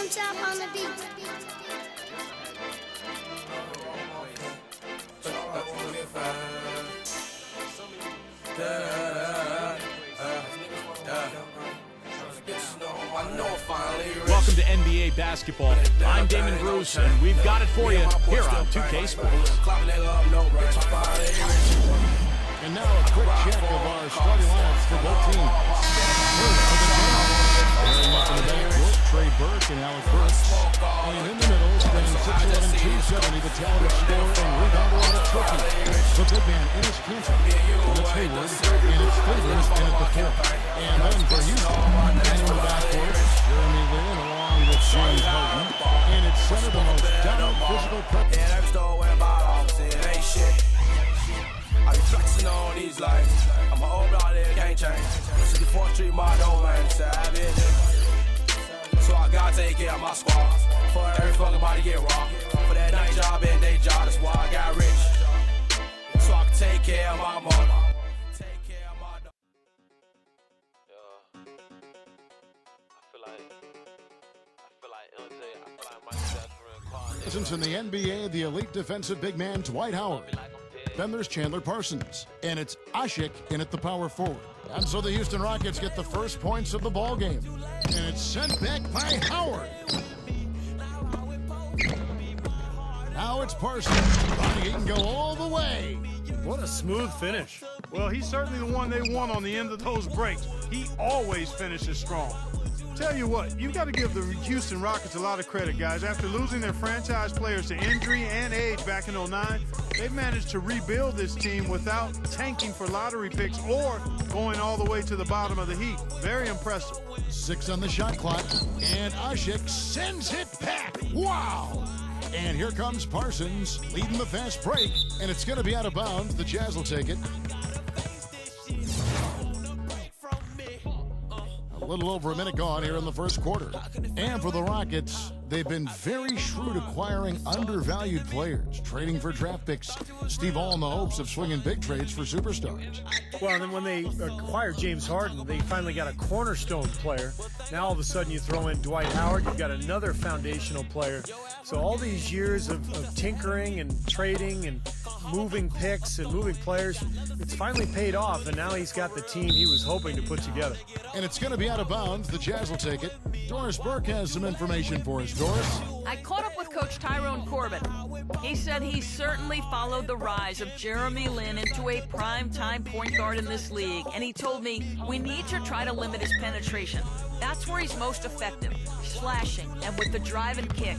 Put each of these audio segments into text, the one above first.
D12 on the beat. Welcome to NBA basketball. I'm Damon Bruce, and we've got it for you here on 2K Sports. And now a quick check of our starting lineups for both teams. First for the Jazz. Pairing up in the backcourt, Trey Burke and Alec Burks. And in the middle, spending 6'11", 270, the talented scorer and rebounder out of Turkey. The big man, Enes Kanter. It's Hayward, and it's Favors in at the fifth. And then for Houston, and in the backcourt, Jeremy Lin along with James Harden. And it's center, the most dominant physical prep. I be flexing on these lights. I'm an old blood, it can't change. 64th Street, my domain, savage. So I gotta take care of my squad. For every fucking body get raw. For that night job and day job, that's why I got rich. So I can take care of my mother. Take care of my dog. Since in the NBA, the elite defensive big man Dwight Howard. Then there's Chandler Parsons, and it's Ashik in at the power forward. And so the Houston Rockets get the first points of the ball game, and it's sent back by Howard. Now it's Parsons. He can go all the way. What a smooth finish. Well, he's certainly the one they want on the end of those breaks. He always finishes strong. Tell you what, you've got to give the Houston Rockets a lot of credit, guys. After losing their franchise players to injury and age back in '09, they've managed to rebuild this team without tanking for lottery picks or going all the way to the bottom of the heap. Very impressive. 6 on the shot clock, and Ashik sends it back. Wow! And here comes Parsons leading the fast break, and it's going to be out of bounds. The Jazz will take it. A little over a minute gone here in the first quarter. And for the Rockets, they've been very shrewd acquiring undervalued players, trading for draft picks. Steve, all in the hopes of swinging big trades for superstars. Well, and then when they acquired James Harden, they finally got a cornerstone player. Now all of a sudden you throw in Dwight Howard, you've got another foundational player. So all these years of tinkering and trading and moving picks and moving players, it's finally paid off, and now he's got the team he was hoping to put together. And it's going to be out of bounds. The Jazz will take it. Doris Burke has some information for us. Doris? I caught up with Coach Tyrone Corbin. He said he certainly followed the rise of Jeremy Lin into a prime-time point guard in this league, and he told me we need to try to limit his penetration. That's where he's most effective, slashing and with the drive and kick.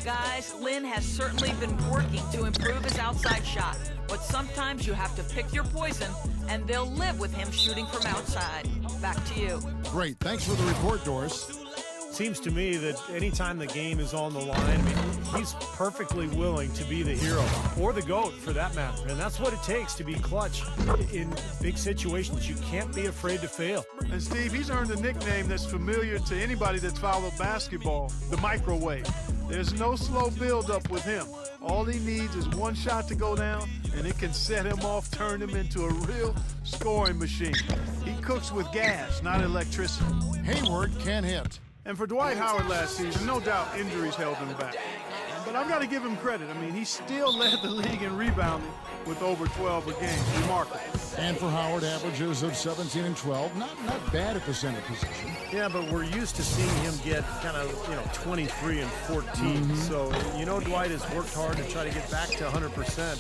Guys, Lin has certainly been working to improve his outside shot, but sometimes you have to pick your poison, and they'll live with him shooting from outside. Back to you. Great. Thanks for the report, Doris. Seems to me that anytime the game is on the line, I mean, he's perfectly willing to be the hero, or the GOAT for that matter. And that's what it takes to be clutch in big situations. You can't be afraid to fail. And Steve, he's earned a nickname that's familiar to anybody that's followed basketball, the microwave. There's no slow build-up with him. All he needs is one shot to go down, and it can set him off, turn him into a real scoring machine. He cooks with gas, not electricity. Hayward can hit. And for Dwight Howard last season, no doubt injuries held him back. But I've got to give him credit. I mean, he still led the league in rebounding with over 12 a game. Remarkable. And for Howard, averages of 17 and 12. Not bad at the center position. Yeah, but we're used to seeing him get kind of, 23 and 14. So, Dwight has worked hard to try to get back to 100%.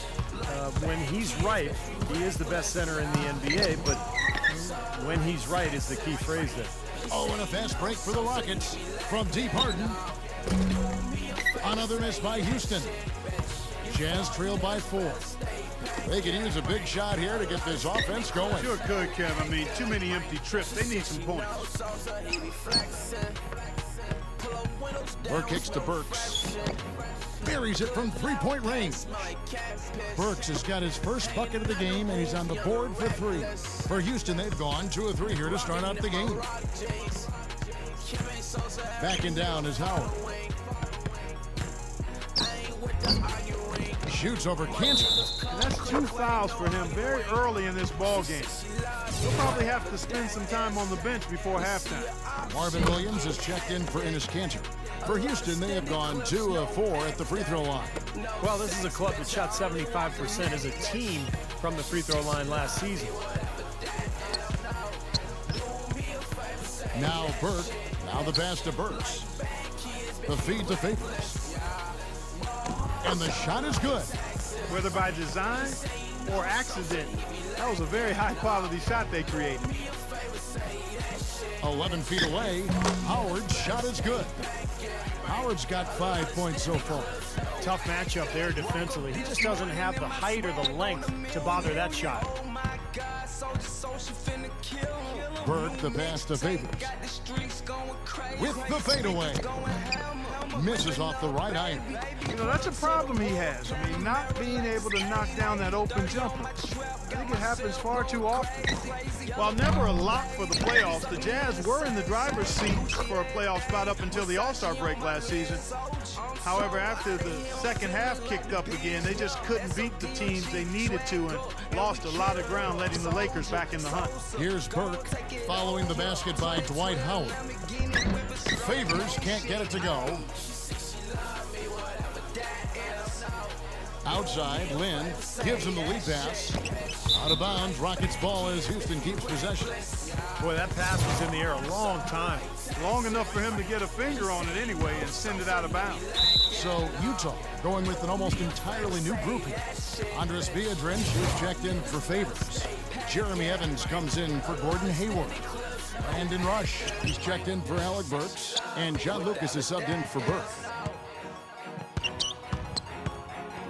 When he's right, he is the best center in the NBA, but when he's right is the key phrase there. Oh, and a fast break for the Rockets from deep Harden. Another miss by Houston. Jazz trail by 4. They could use a big shot here to get this offense going. Sure could, Kev. I mean, too many empty trips. They need some points. Burke kicks to Burks. Buries it from three-point range. Burks has got his first bucket of the game, and he's on the board for 3. For Houston, they've gone 2 of 3 here to start out the game. Backing down is Howard. Shoots over Kanter. And that's 2 fouls for him very early in this ball game. He'll probably have to spend some time on the bench before halftime. Marvin Williams is checked in for Ennis Cantor. For Houston, they have gone 2 of 4 at the free throw line. Well, this is a club that shot 75% as a team from the free throw line last season. Now Burke. Now the pass to Burks. The feed to Favors. And the shot is good. Whether by design or accident, that was a very high-quality shot they created. 11 feet away. Howard's shot is good. Howard's got 5 points so far. Tough matchup there defensively. He just doesn't have the height or the length to bother that shot. Burke, the pass to Favors. With the fadeaway. Misses off the right iron. You know, that's a problem he has. I mean, not being able to knock down that open jumper. I think it happens far too often. While never a lock for the playoffs, the Jazz were in the driver's seat for a playoff spot up until the All-Star break last season. However, after the second half kicked up again, they just couldn't beat the teams they needed to and lost a lot of ground, letting the Lakers back in the hunt. Here's Burke following the basket by Dwight Howard. Favors can't get it to go. Outside, Lynn gives him the lead pass. Out of bounds, Rockets ball as Houston keeps possession. Boy, that pass was in the air a long time. Long enough for him to get a finger on it anyway and send it out of bounds. So Utah going with an almost entirely new group here. Andres Biedrins is checked in for Favors. Jeremy Evans comes in for Gordon Hayward. Brandon Rush is checked in for Alec Burks. And John Lucas is subbed in for Burke.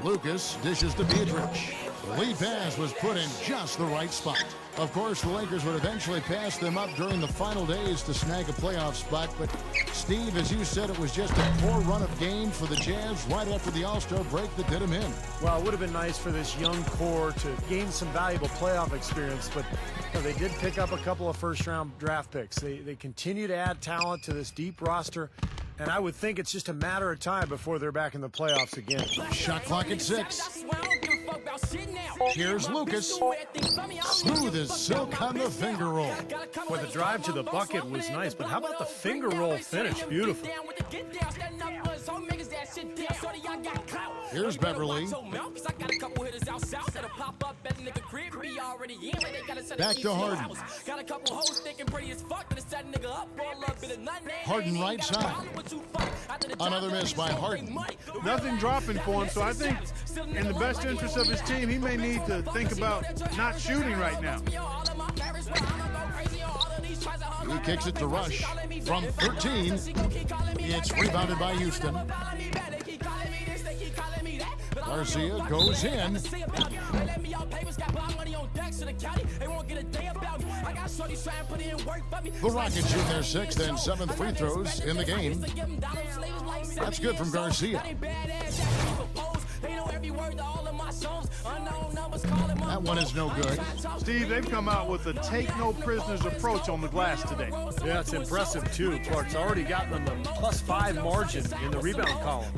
Lucas dishes to Biedrins. The lead pass was put in just the right spot. Of course, the Lakers would eventually pass them up during the final days to snag a playoff spot. But, Steve, as you said, it was just a poor run of games for the Jazz right after the All-Star break that did them in. Well, it would have been nice for this young core to gain some valuable playoff experience, but you know, they did pick up a couple of first-round draft picks. They continue to add talent to this deep roster, and I would think it's just a matter of time before they're back in the playoffs again. Shot clock at 6. Here's Lucas. Smooth as silk on the finger roll. Boy, the drive to the bucket was nice, but how about the finger roll finish? Beautiful. Here's Beverly. Back to Harden. Harden right side. Another miss by Harden. Nothing dropping for him, so I think in the best interest of his team, he may need to think about not shooting right now. He kicks it to Rush from 13. It's rebounded by Houston. Garcia goes in. The Rockets shoot their 6th and 7th free throws in the game. That's good from Garcia. That one is no good. Steve, they've come out with a take-no-prisoners approach on the glass today. Yeah, it's impressive, too. Clark's already gotten them a +5 margin in the rebound column.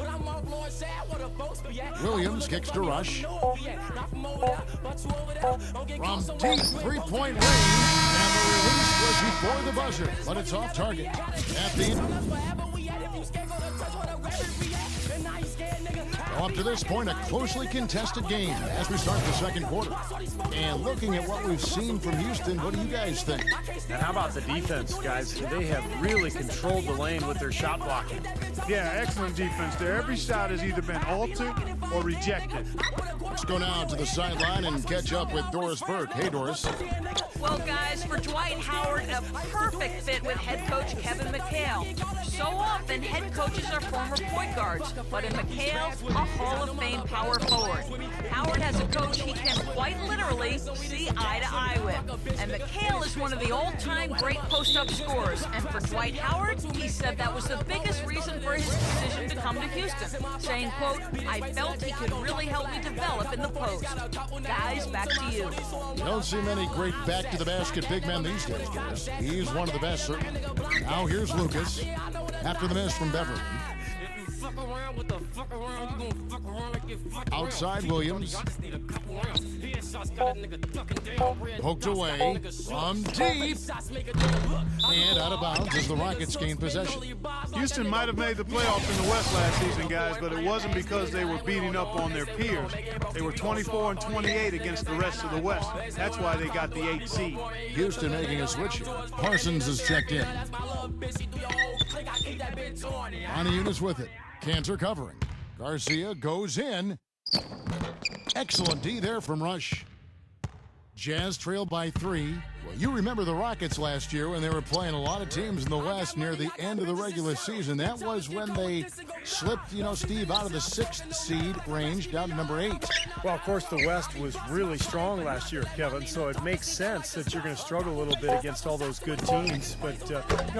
Williams kicks to Rush. From deep three-point range, and the release was before the buzzer, but it's off target. At the up to this point, a closely contested game as we start the second quarter. And looking at what we've seen from Houston, what do you guys think? And how about the defense, guys? They have really controlled the lane with their shot blocking. Yeah, excellent defense there. Every shot has either been altered or rejected. Let's go now to the sideline and catch up with Doris Burke. Hey, Doris. Well, guys, for Dwight Howard, a perfect fit with head coach Kevin McHale. So often, head coaches are former point guards, but in McHale, a Hall of Fame power forward. Howard has a coach he can quite literally see eye to eye with. And McHale is one of the all-time great post-up scorers. And for Dwight Howard, he said that was the biggest reason for his decision to come to Houston, saying, quote, "I felt he could really help me develop in the post." Guys, back to you. You don't see many great back-to-the-basket big men these days, Doris. He's one of the best, certainly. Now here's Lucas after the miss from Beverly. Outside Williams. Poked away from deep. And out of bounds as the Rockets gain possession. Houston might have made the playoffs in the West last season, guys, but it wasn't because they were beating up on their peers. They were 24-28 against the rest of the West. That's why they got the 8th seed. Houston making a switch here. Parsons is checked in. Unis with it. Cantor covering. Garcia goes in. Excellent D there from Rush. Jazz trailed by 3. Well, you remember the Rockets last year when they were playing a lot of teams in the West near the end of the regular season. That was when they slipped, Steve, out of the 6th seed range down to number 8. Well, of course, the West was really strong last year, Kevin, so it makes sense that you're going to struggle a little bit against all those good teams. But,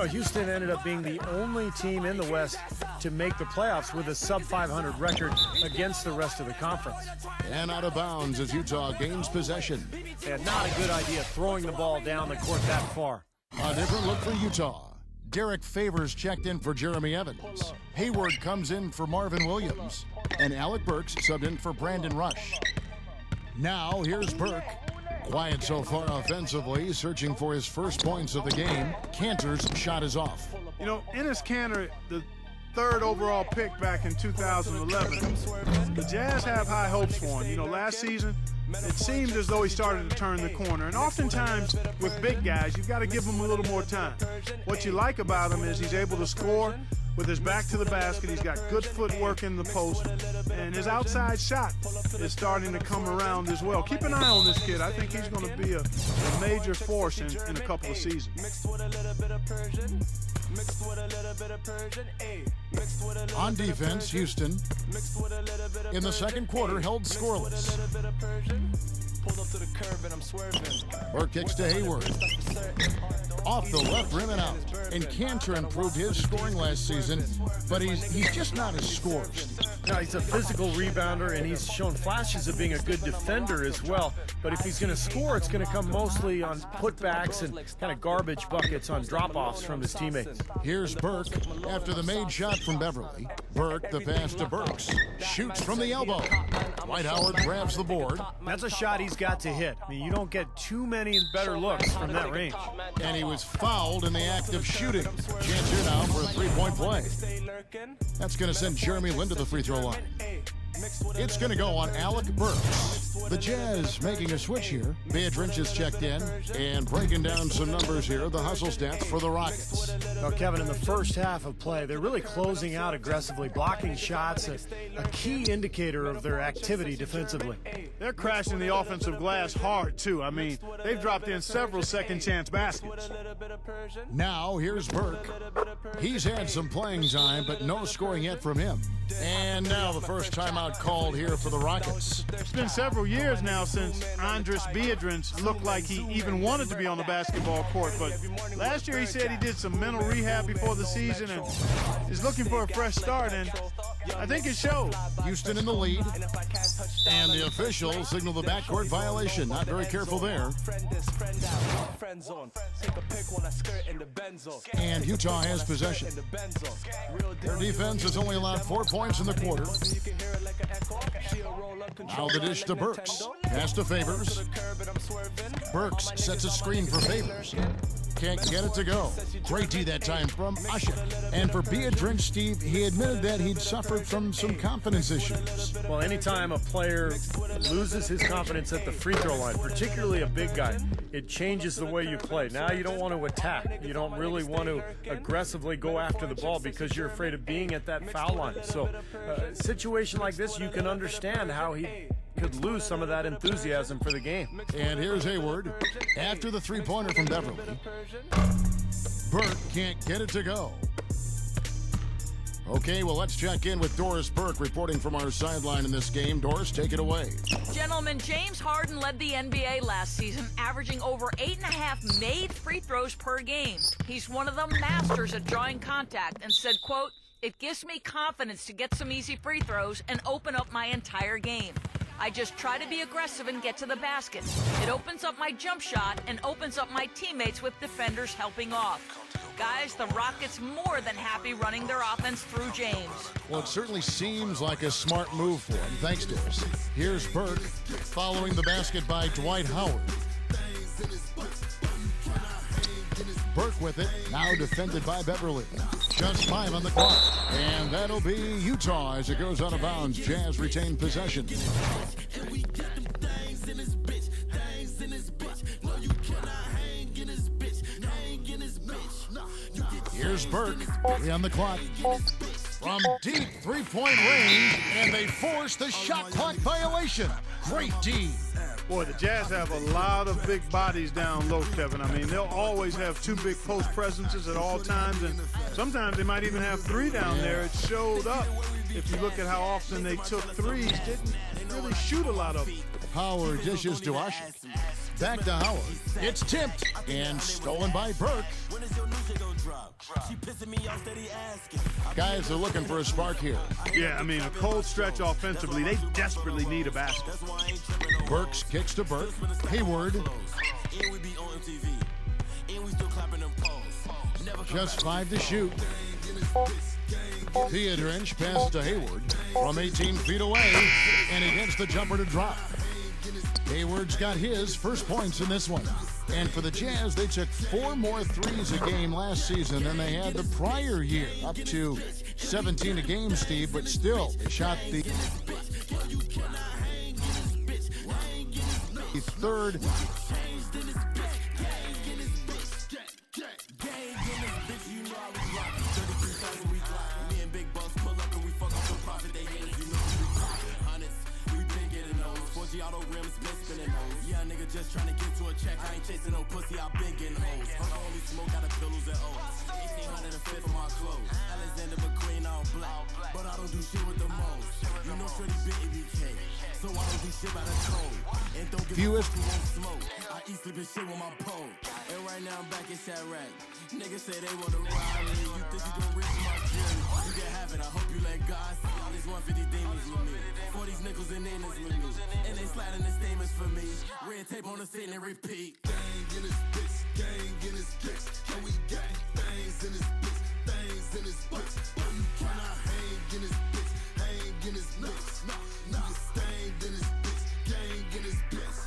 Houston ended up being the only team in the West to make the playoffs with a sub-500 record against the rest of the conference. And out of bounds as Utah gains possession. And not a good idea throwing the ball down the court that far. A different look for Utah. Derek Favors checked in for Jeremy Evans. Hayward comes in for Marvin Williams. And Alec Burks subbed in for Brandon Rush. Now here's Burke. Quiet so far offensively, searching for his first points of the game. Cantor's shot is off. Enes Kanter, the 3rd overall pick back in 2011. The Jazz have high hopes for him. Last season, it seemed as though he started to turn the corner. And oftentimes, with big guys, you've got to give them a little more time. What you like about him is he's able to score with his back to the basket. He's got good footwork in the post. And his outside shot is starting to come around as well. Keep an eye on this kid. I think he's going to be a major force in a couple of seasons. On defense, Houston, in the second quarter, held scoreless. Burke kicks to Hayward. Off the left rim and out. And Cantor improved his scoring last season, but he's just not a scorer. Now, he's a physical rebounder, and he's shown flashes of being a good defender as well. But if he's going to score, it's going to come mostly on putbacks and kind of garbage buckets on drop-offs from his teammates. Here's Burke after the made shot from Beverly. Burke, the pass to Burks. Shoots from the elbow. Dwight Howard grabs the board. That's a shot he's got to hit. I mean, you don't get too many better looks from that range. And he was fouled in the act of shooting. Chance here now for a three-point play. That's going to send Jeremy Lin to the free throw line. It's going to go on Alec Burks. The Jazz making a switch here. Beatrice is checked in and breaking down some numbers here. The hustle stats for the Rockets. Now, Kevin, in the first half of play, they're really closing out aggressively, blocking shots, a key indicator of their activity defensively. They're crashing the offensive glass hard, too. I mean, they've dropped in several second-chance baskets. Now, here's Burke. He's had some playing time, but no scoring yet from him. And now the first timeout called here for the Rockets. It's been several years now since Andris Beatrice looked like he even wanted to be on the basketball court, but last year he said he did some mental rehab before the season and is looking for a fresh start, and I think it shows. Houston in the lead, and the officials signal the backcourt violation. Not very careful there. And Utah has possession. Their defense has only allowed 4 points in the quarter. Now the dish to Burks. Pass to Favors. Burks sets a screen for Favors. Can't get it to go. Great D that time from Usher. And for Beatrice, Steve, he admitted that he'd suffered from some confidence issues. Well, anytime a player loses his confidence at the free throw line, particularly a big guy, it changes the way you play. Now you don't want to attack. You don't really want to aggressively go after the ball because you're afraid of being at that foul line. So a situation like this, you can understand how he could lose some of that enthusiasm for the game. And here's Hayward after the three-pointer from Beverly. Burke can't get it to go. Okay, well, let's check in with Doris Burke reporting from our sideline in this game. Doris, take it away. Gentlemen, James Harden led the NBA last season, averaging over 8.5 made free throws per game. He's one of the masters at drawing contact and said, quote, "It gives me confidence to get some easy free throws and open up my entire game. I just try to be aggressive and get to the basket. It opens up my jump shot and opens up my teammates with defenders helping off." Guys, the Rockets more than happy running their offense through James. Well, it certainly seems like a smart move for him. Thanks, Darius. Here's Burke following the basket by Dwight Howard. Burke with it, now defended by Beverly. Just 5 on the clock. And that'll be Utah as it goes out of bounds. Jazz retain possession. Here's Burke, 3 on the clock. From deep three-point range, and they force the shot clock violation. Great D. Boy, the Jazz have a lot of big bodies down low, Kevin. I mean, they'll always have 2 big post presences at all times, and sometimes they might even have 3 down there. It showed up. If you look at how often they took threes, didn't really shoot a lot of them. Howard dishes to Asher. Back to Howard. It's tipped and stolen by Burke. Guys are looking for a spark here. Yeah, I mean, a cold stretch offensively. They desperately need a basket. Burks kicks to Burke. Hayward. Just 5 to shoot. Theodrinch passes to Hayward from 18 feet away, and he gets the jumper to drop. Hayward's got his first points in this one. And for the Jazz, they took 4 more threes a game last season than they had the prior year, up to 17 a game, Steve, but still, they shot the third. Just trying to get to a check, I ain't chasing no pussy, I've been getting hoes. I only smoke out of pillows and O's. 1805 for my clothes. Alexander McQueen all black, but I don't do shit with the most. You know Freddie bit EBK, so I don't do shit by the code. And don't give a fuck who won't smoke. I eat sleeping shit with my pole. And right now I'm back in Chirac. Niggas say they want to ride me. You think you gon' reach my jury? You can have it, I hope you let God see all these 150 demons with me. 4 these nickels and niggas with me. And they sliding the statements for me. Red tape on the scene and repeat. Gang in this bitch, gang in this bitch. And we got things in this bitch, things in this bitch. Oh, you cannot hang in this bitch, hang in this bitch. Nah, stained in this bitch, gang in this bitch.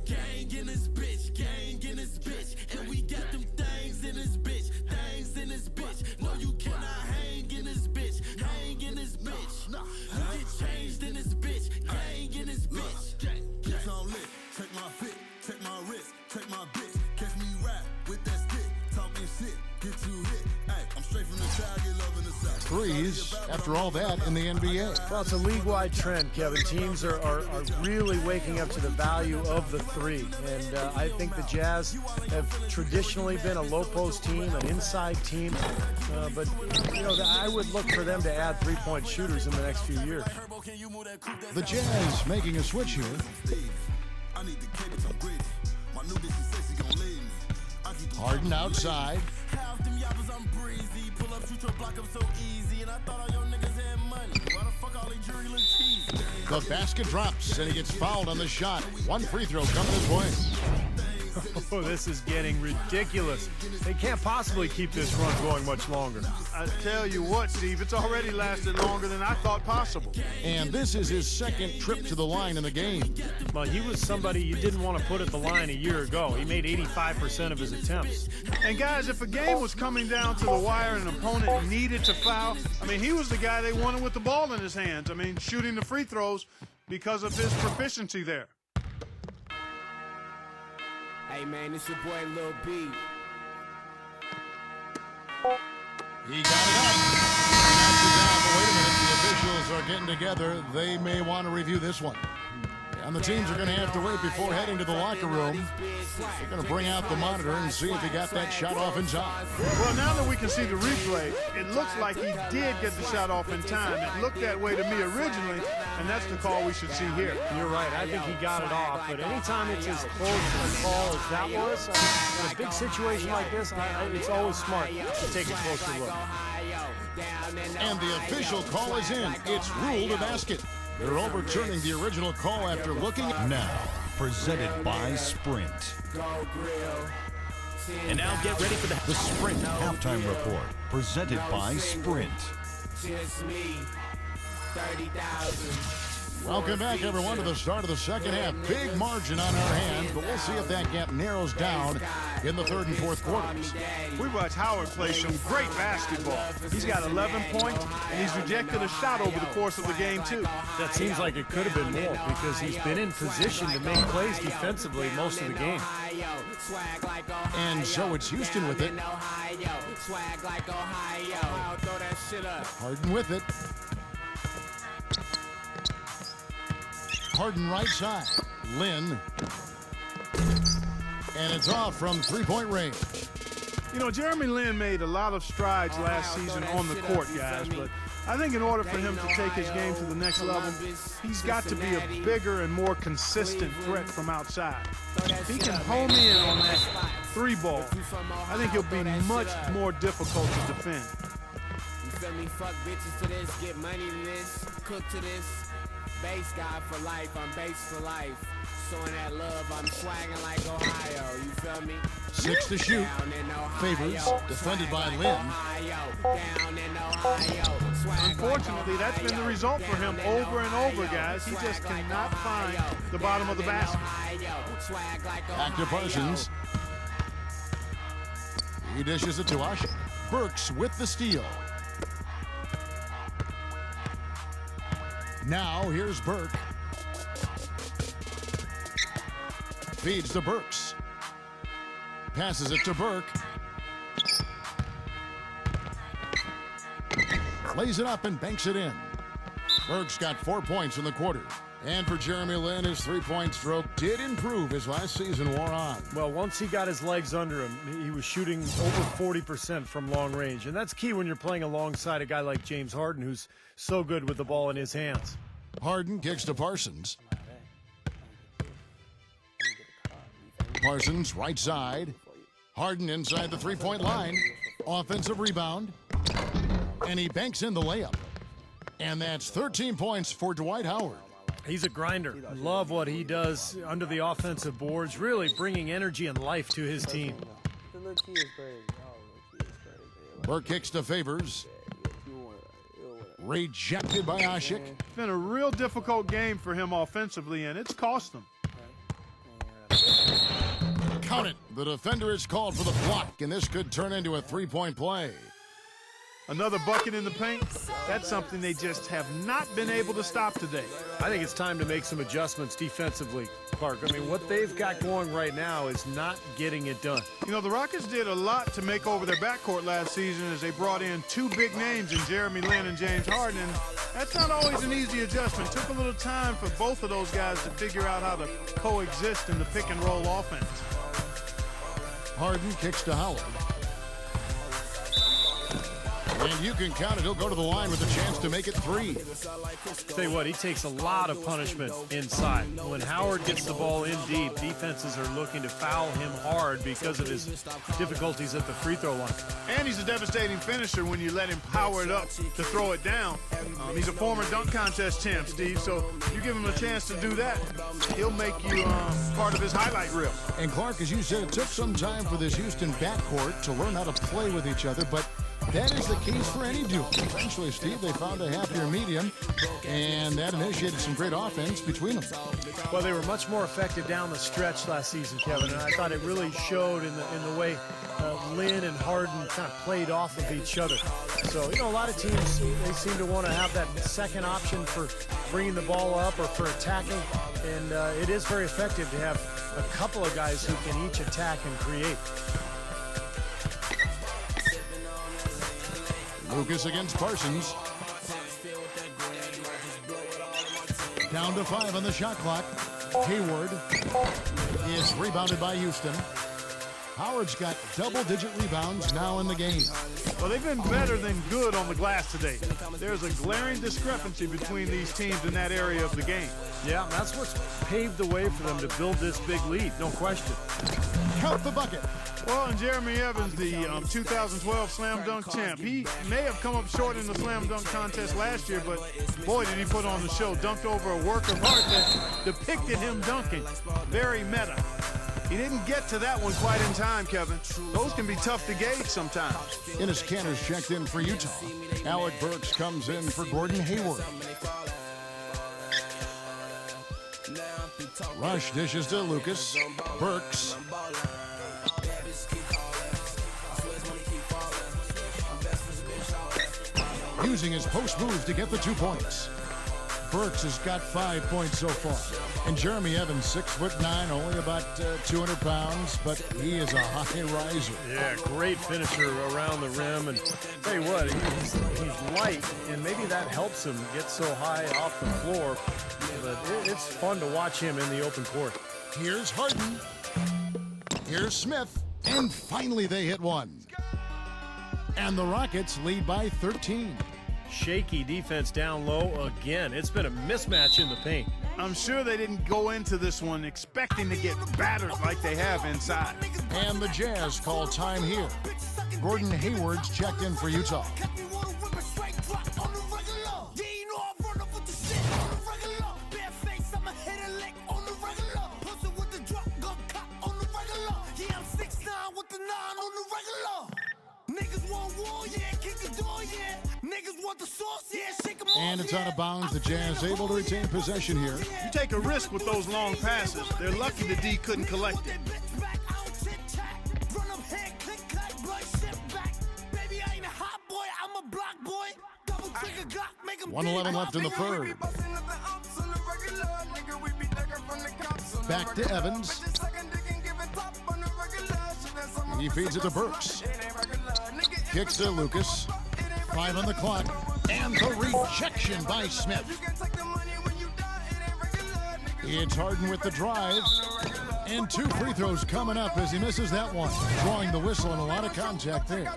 Gang in this bitch, gang in this bitch. And we got them things in this bitch, things in this bitch. No, you cannot hang in this bitch, hang in this bitch. You get changed in this bitch, gang in this bitch. Bitch on lit, check my fit, check my wrist, check my bitch. Catch me rap with that stick, talking shit, get you hit. Hey, I'm straight from the side, get love in the south. Threes, after all that, in the NBA. Well, it's a league-wide trend, Kevin. Teams are really waking up to the value of the 3. And I think the Jazz have traditionally been a low-post team, an inside team. But, you know, I would look for them to add 3-point shooters in the next few years. The Jazz making a switch here. I need the cables, I'm greedy. My new bitch says she gon' leave me. Harden outside. Half them yappers, I'm breezy. Pull up, shoot your block up so easy. And I thought all your niggas had money. Why the fuck all they jury look cheesy? The basket drops, and he gets fouled on the shot. 1 free throw coming his way. Oh, this is getting ridiculous. They can't possibly keep this run going much longer. I tell you what, Steve, it's already lasted longer than I thought possible. And this is his 2nd trip to the line in the game. Well, he was somebody you didn't want to put at the line a year ago. He made 85% of his attempts. And guys, if a game was coming down to the wire and an opponent needed to foul, I mean, he was the guy they wanted with the ball in his hands. I mean, shooting the free throws because of his proficiency there. Hey man, this your boy Lil B. He got it up. Knocks it down, but wait a minute. The officials are getting together. They may want to review this one. And the teams are going to have to wait before heading to the locker room. They're going to bring out the monitor and see if he got that shot off in time. Well, now that we can see the replay, it looks like he did get the shot off in time. It looked that way to me originally, and that's the call we should see here. You're right. I think he got it off. But anytime it's as close a call as that was, in a big situation like this, it's always smart to take a closer look. And the official call is in. It's ruled a basket. They're overturning the original call after looking. Now, presented by Sprint. Go grill. And now get ready for The Sprint Halftime Report, presented by Sprint. Just me, 30,000. Welcome back, everyone, to the start of the second half. Big margin on our hands, but we'll see if that gap narrows down in the third and fourth quarters. We watched Howard play some great basketball. He's got 11 points, and he's rejected a shot over the course of the game, too. That seems like it could have been more because he's been in position to make plays defensively most of the game. And so it's Houston with it. Harden with it. Harden right side. Lynn. And it's off from three-point range. You know, Jeremy Lin made a lot of strides last season on the court, guys, but I think in order for him to take his game to the next level, he's got to be a bigger and more consistent threat from outside. If he can home in on that three ball, I think he'll be much more difficult to defend. You feel me? Fuck bitches to this, get money to this, cook to this. Base guy for life, I'm base for life. Showing that love, I'm swagging like Ohio, you feel me? 6 to shoot. Favors, defended by Lynn. Unfortunately, that's been the result for him over and over, guys. He just cannot find the bottom of the basket. Back to Parsons. He dishes it to Ashik. Burks with the steal. Now here's Burke. Feeds to Burks. Passes it to Burke. Lays it up and banks it in. Burke's got 4 points in the quarter. And for Jeremy Lin, his three-point stroke did improve as last season wore on. Well, once he got his legs under him, he was shooting over 40% from long range. And that's key when you're playing alongside a guy like James Harden, who's so good with the ball in his hands. Harden kicks to Parsons. Parsons, right side. Harden inside the three-point line. Offensive rebound. And he banks in the layup. And that's 13 points for Dwight Howard. He's a grinder. Love what he does under the offensive boards, really bringing energy and life to his team. Burke kicks to Favors. Rejected by Ashik. It's been a real difficult game for him offensively, and it's cost him. Count it. The defender is called for the block, and this could turn into a three-point play. Another bucket in the paint, that's something they just have not been able to stop today. I think it's time to make some adjustments defensively, Clark. I mean, what they've got going right now is not getting it done. You know, the Rockets did a lot to make over their backcourt last season as they brought in two big names in Jeremy Lin and James Harden. And that's not always an easy adjustment. It took a little time for both of those guys to figure out how to coexist in the pick-and-roll offense. Harden kicks to Howard. And you can count it. He'll go to the line with a chance to make it three. Tell you what, he takes a lot of punishment inside. When Howard gets the ball in deep, defenses are looking to foul him hard because of his difficulties at the free throw line. And he's a devastating finisher when you let him power it up to throw it down. He's a former dunk contest champ, Steve, so you give him a chance to do that, he'll make you part of his highlight reel. And Clark, as you said, it took some time for this Houston backcourt to learn how to play with each other, but that is the case for any duo. Eventually, Steve, they found a happier medium, and that initiated some great offense between them. Well, they were much more effective down the stretch last season, Kevin, and I thought it really showed in the way Lin and Harden kind of played off of each other. So, you know, a lot of teams, they seem to want to have that second option for bringing the ball up or for attacking, and it is very effective to have a couple of guys who can each attack and create. Lucas against Parsons. Down to 5 on the shot clock. Hayward is rebounded by Houston. Howard's got double-digit rebounds now in the game. Well, they've been better than good on the glass today. There's a glaring discrepancy between these teams in that area of the game. Yeah, that's what's paved the way for them to build this big lead, no question. Count the bucket. Well, and Jeremy Evans, the 2012 Slam Dunk champ, he may have come up short in the Slam Dunk contest last year, but boy, did he put on the show. Dunked over a work of art that depicted him dunking. Very meta. He didn't get to that one quite in time, Kevin. Those can be tough to gauge sometimes. Enes Kanter's checked in for Utah. Alec Burks comes in for Gordon Hayward. Rush dishes to Lucas. Burks. Using his post move to get the 2 points. Burks has got 5 points so far. And Jeremy Evans, 6'9", only about 200 pounds, but he is a high riser. Yeah, great finisher around the rim. And tell you what, he's light, and maybe that helps him get so high off the floor. But it's fun to watch him in the open court. Here's Harden. Here's Smith. And finally they hit one. And the Rockets lead by 13. Shaky defense down low again. It's been a mismatch in the paint. I'm sure they didn't go into this one expecting to get battered like they have inside. And the Jazz call time here. Gordon Hayward's checked in for Utah. And it's out of bounds. The Jazz able to retain possession here. You take a risk with those long passes. They're lucky the D couldn't collect it. 1:11 left in the third. Back to Evans. He feeds it to Burks. Kicks to Lucas. 5 on the clock. And the rejection by Smith. It's Harden with the drive. And 2 free throws coming up as he misses that one. Drawing the whistle and a lot of contact there.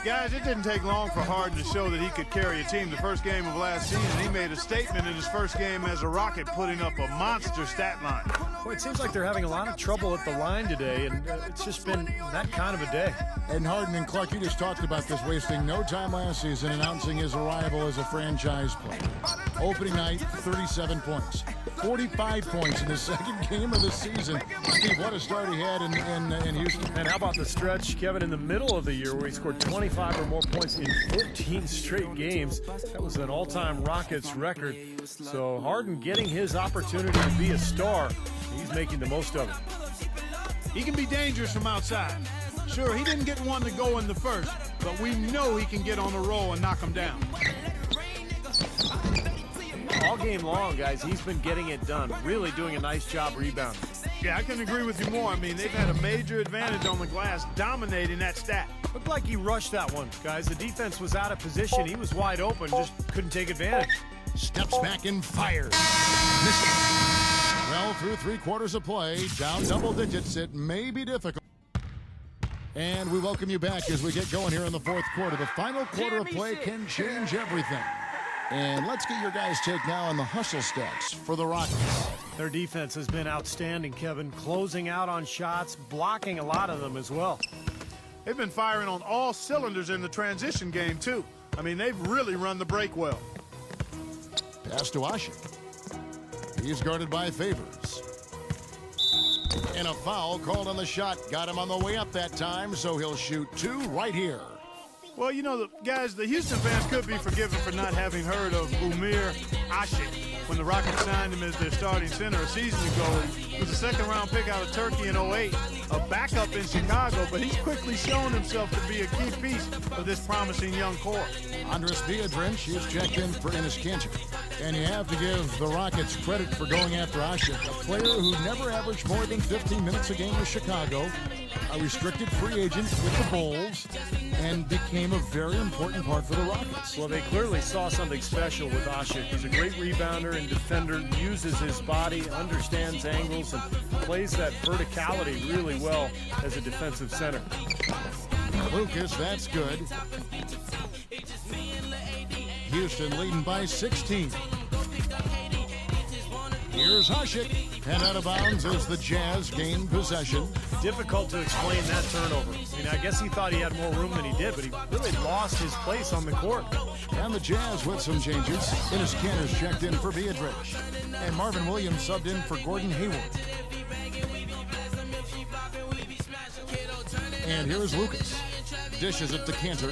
Guys, it didn't take long for Harden to show that he could carry a team. The first game of last season, he made a statement in his first game as a Rocket, putting up a monster stat line. Well, it seems like they're having a lot of trouble at the line today, and it's just been that kind of a day. And Harden and Clark, you just talked about this, wasting no time last season announcing his arrival as a franchise player. Opening night, 37 points. 45 points in the second game of the season. Steve, what a start he had in Houston. And how about the stretch, Kevin, in the middle of the year where he scored 25 or more points in 14 straight games? That was an all-time Rockets record. So Harden getting his opportunity to be a star. He's making the most of it. He can be dangerous from outside. Sure, he didn't get one to go in the first, but we know he can get on a roll and knock him down. All game long, guys, he's been getting it done. Really doing a nice job rebounding. Yeah, I couldn't agree with you more. I mean, they've had a major advantage on the glass, dominating that stat. Looked like he rushed that one, guys. The defense was out of position. He was wide open, just couldn't take advantage. Steps back and fires. Missed it. Well, through 3/4 of play, down double digits, it may be difficult. And we welcome you back as we get going here in the fourth quarter. The final quarter of play can change everything. And let's get your guys' take now on the hustle stats for the Rockets. Their defense has been outstanding, Kevin. Closing out on shots, blocking a lot of them as well. They've been firing on all cylinders in the transition game, too. I mean, they've really run the break well. Pass to Ashe. He's guarded by Favors. And a foul called on the shot. Got him on the way up that time, so he'll shoot 2 right here. Well, you know, guys, the Houston fans could be forgiven for not having heard of Umir Ashe when the Rockets signed him as their starting center a season ago. He was a second-round pick out of Turkey in 08, a backup in Chicago, but he's quickly shown himself to be a key piece of this promising young core. Andres Biedrins is checked in for Enes Kanter. And you have to give the Rockets credit for going after Ashe, a player who never averaged more than 15 minutes a game with Chicago, a restricted free agent with the Bulls, and became a very important part for the Rockets. Well, they clearly saw something special with Ashe. He's a great rebounder and defender, uses his body, understands angles, and plays that verticality really well as a defensive center. Lucas, that's good. Houston leading by 16. Here's Ashe, and out of bounds as the Jazz gain possession. Difficult to explain that turnover. I mean, I guess he thought he had more room than he did, but he really lost his place on the court. And the Jazz with some changes. Enes Kanter's checked in for Biedrins. And Marvin Williams subbed in for Gordon Hayward. And here's Lucas. Dishes it to Cantor.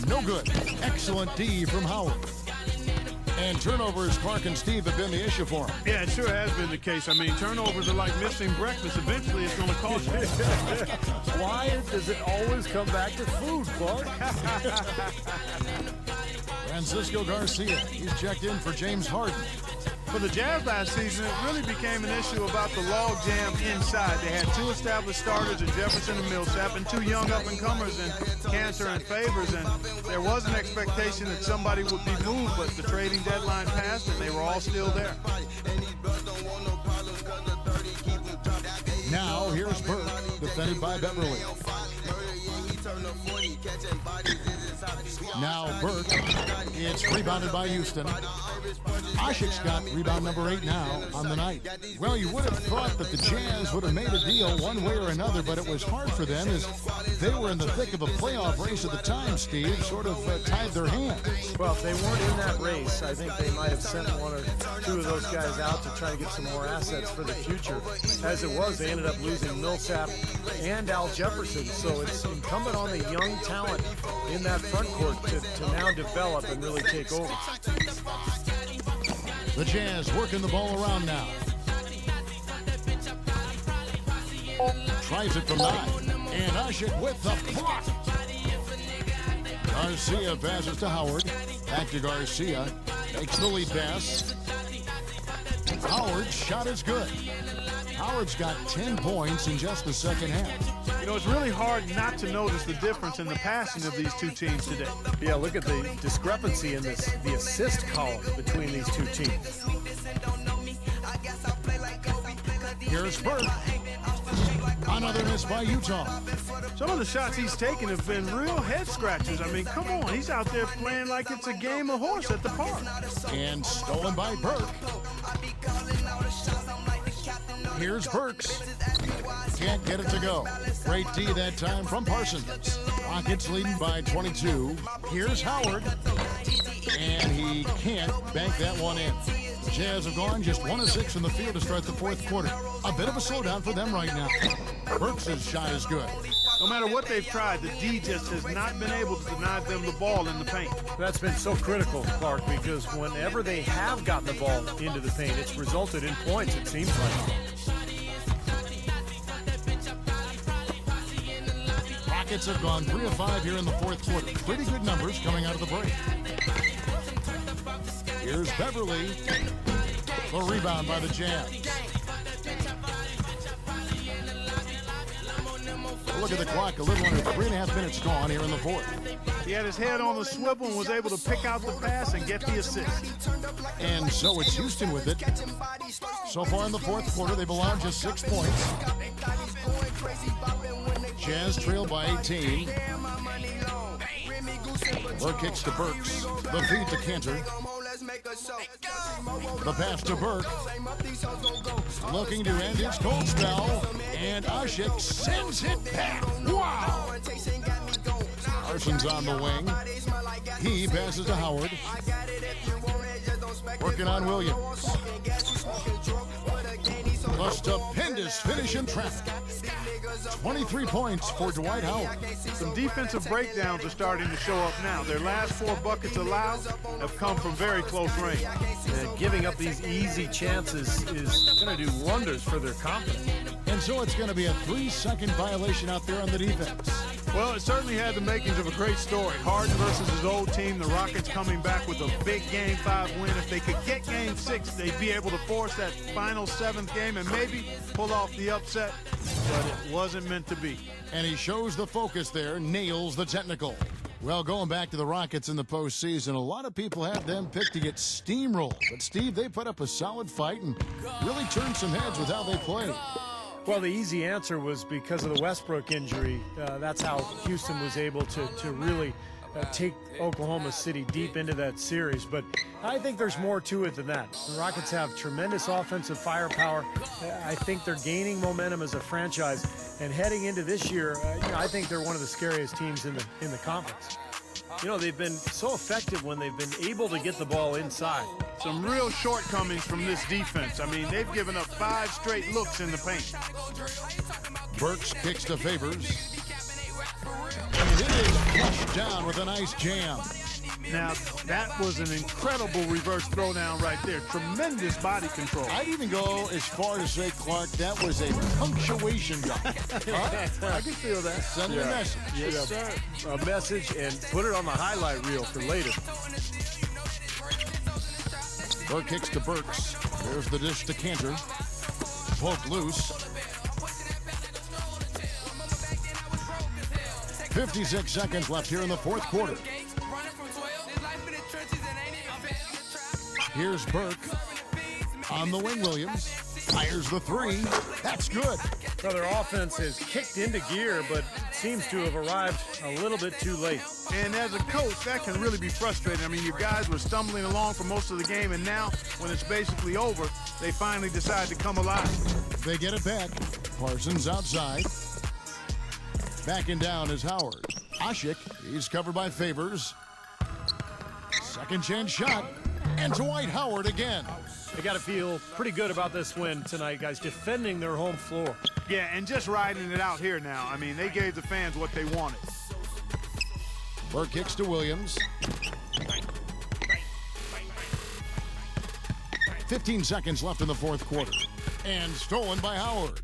No good. Excellent D from Howard. And turnovers, Clark and Steve, have been the issue for him. Yeah, it sure has been the case. I mean, turnovers are like missing breakfast. Eventually, it's going to cost you. Why does it always come back to food, Clark? Francisco Garcia, he's checked in for James Harden. For the Jazz last season, it really became an issue about the log jam inside. They had 2 established starters in Jefferson and Millsap and 2 young up-and-comers in Cantor and Favors, and there was an expectation that somebody would be moved, but the trading deadline passed and they were all still there. Now here's Burke, defended by Beverly. Now Burke, it's rebounded by Houston. Ashik's got rebound number 8 now on the night. Well, you would have thought that the Jazz would have made a deal one way or another, but it was hard for them as they were in the thick of a playoff race at the time, Steve, sort of tied their hands. Well, if they weren't in that race, I think they might have sent 1 or 2 of those guys out to try to get some more assets for the future. As it was, they ended up losing Millsap and Al Jefferson, so it's incumbent on the young talent in that front court to now develop and really take over. The Jazz working the ball around now. Tries it from 9. And Ashik with the block. Garcia passes to Howard. Back to Garcia. Makes the lead pass. Howard's shot is good. Howard's got 10 points in just the second half. You know, it's really hard not to notice the difference in the passing of these 2 teams today. Yeah, look at the discrepancy in the assist column between these 2 teams. Here's Burke. Another miss by Utah. Some of the shots he's taken have been real head scratchers. I mean, come on, he's out there playing like it's a game of horse at the park. And stolen by Burke. Here's Burks. Can't get it to go. Great D that time from Parsons. Rockets leading by 22. Here's Howard. And he can't bank that one in. The Jazz have gone just 1 of 6 in the field to start the 4th quarter. A bit of a slowdown for them right now. Burks' shot is good. No matter what they've tried, the D just has not been able to deny them the ball in the paint. That's been so critical, Clark, because whenever they have gotten the ball into the paint, it's resulted in points, it seems like. Rockets have gone 3 of 5 here in the 4th quarter. Pretty good numbers coming out of the break. Here's Beverly. The rebound by the Jazz. Look at the clock. A little under 3.5 minutes gone here in the 4th. He had his head on the swivel and was able to pick out the pass and get the assist. And so it's Houston with it. So far in the 4th quarter, they've allowed just 6 points. Jazz trail by 18. Burke kicks to Burks. The feed to Cantor. The pass to Burke. Looking to end his cold spell. And Ashik sends it back. Wow! Parsons on the wing. He passes to Howard. Working on Williams. The stupendous finish in traffic. 23 points for Dwight Howard. Some defensive breakdowns are starting to show up now. Their last 4 buckets allowed have come from very close range. And giving up these easy chances is going to do wonders for their confidence. And so it's going to be a 3-second violation out there on the defense. Well, it certainly had the makings of a great story. Harden versus his old team, the Rockets coming back with a big Game 5 win. If they could get Game 6, they'd be able to force that final 7th game and maybe pull off the upset, but it wasn't meant to be. And he shows the focus there, nails the technical. Well, going back to the Rockets in the postseason, a lot of people had them picked to get steamrolled. But, Steve, they put up a solid fight and really turned some heads with how they played. Well, the easy answer was because of the Westbrook injury. That's how Houston was able to really take Oklahoma City deep into that series. But I think there's more to it than that. The Rockets have tremendous offensive firepower. I think they're gaining momentum as a franchise. And heading into this year, I think they're one of the scariest teams in the conference. You know, they've been so effective when they've been able to get the ball inside. Some real shortcomings from this defense. I mean, they've given up 5 straight looks in the paint. Burks kicks to Favors. And it is flushed down with a nice jam. Now, that was an incredible reverse throwdown right there. Tremendous body control. I'd even go as far to say, Clark, that was a punctuation dunk. Huh? I can feel that. Sending a message. Yes, sir. A message, and put it on the highlight reel for later. Burke kicks to Burks. There's the dish to Cantor. Poked loose. 56 seconds left here in the fourth quarter. Here's Burke on the wing. Williams fires the 3. That's good. Well, their offense has kicked into gear, but seems to have arrived a little bit too late. And as a coach, that can really be frustrating. I mean, your guys were stumbling along for most of the game, and now, when it's basically over, they finally decide to come alive. They get it back. Parsons outside. Backing down is Howard. Ashik, he's covered by Favors. Second chance shot. And Dwight Howard again. They got to feel pretty good about this win tonight, guys, defending their home floor. Yeah, and just riding it out here now. I mean, they gave the fans what they wanted. Burke kicks to Williams. 15 seconds left in the fourth quarter. And stolen by Howard.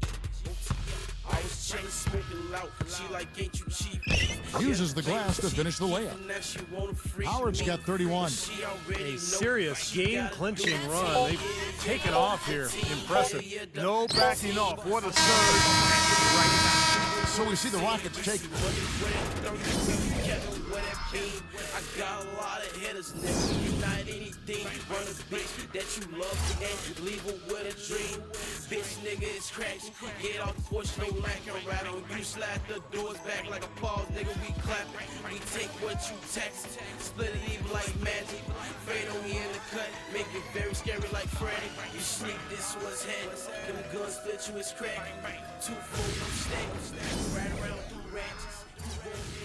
Uses the glass to finish the layup. Howard's got 31. A serious game-clinching run. They've taken off here. Impressive. No backing off. What a surge right now. So we see the Rockets take. I got a lot of hitters, nigga. You not anything. Run a bitch that you love and leave her with a dream. Bitch, nigga, it's cracks. Get off the porch, no lacking rattle. You slap the doors back like a pause, nigga. We clap. We take what you text, split it even like magic. Fade on me in the cut, make it very scary like Freddy. You sneak this one's head, can the gun split you, it's crack. 2 full, you stay. Right around through ranches.